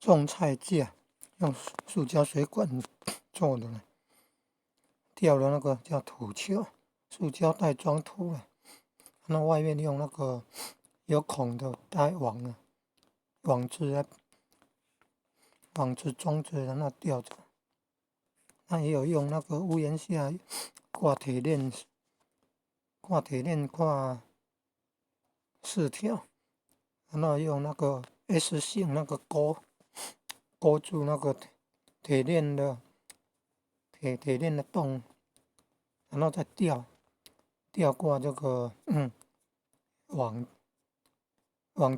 种菜架，用塑胶水管做的，吊的那个叫土丘，塑胶袋装土啊，那外面用那个有孔的带网装着，然后吊着。那也有用那个屋檐下挂铁链，挂4条，然后用那个 S 型那个勾住那个铁链的洞，然后再吊挂这个网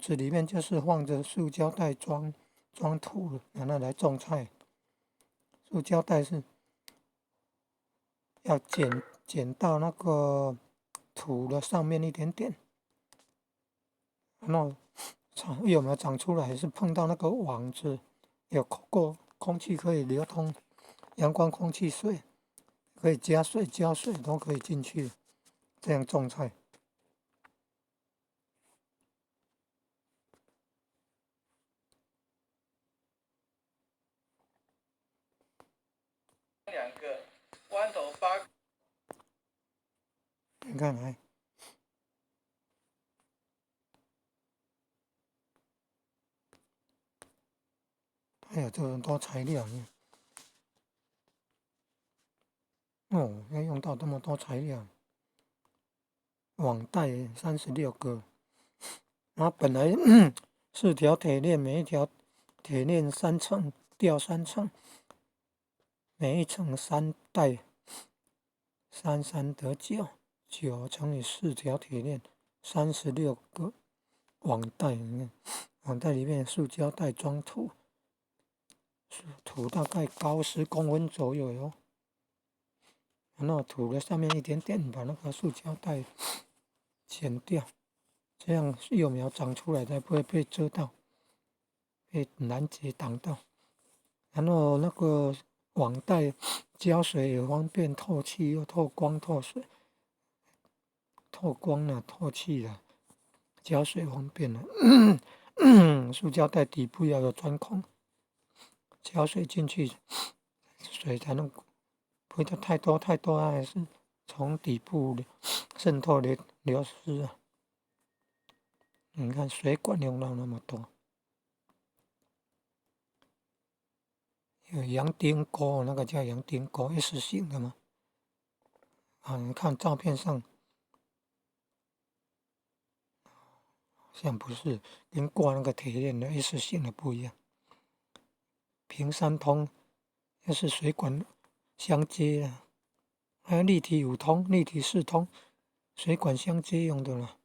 子里面就是放着塑胶袋装土，然后来种菜。塑胶袋是要剪到那个土的上面一点点，然后有没有长出来，是碰到那个网子有够空气可以流通，阳光、空气、水可以浇水都可以进去，这样种菜。2个弯头8，你看来，还有这么多材料呢。要用到这么多材料。网带36个，然后本来4条铁链，每一条铁链3层，吊3层，每一层3带，3×3得9，9乘以4条铁链，36个网带。你看，网带里面塑胶袋装土，土大概高10公分左右哟。然后土的上面一点点，把那个塑胶袋剪掉，这样幼苗长出来才不会被遮到，被拦截挡到。然后那个网袋浇水也方便，透气又透光透水，透光了透气了，浇水方便了。塑胶袋底部要有钻孔，浇水进去，水才能不会太多，还是从底部渗透流失啊。你看水管用到那么多，有洋钉钩，那个叫洋钉钩 S 型的吗？你看照片上好像不是，跟挂那个铁链的 S 型的不一样。平3通，要是水管相接啊，还有立体5通、立体4通，水管相接用的了。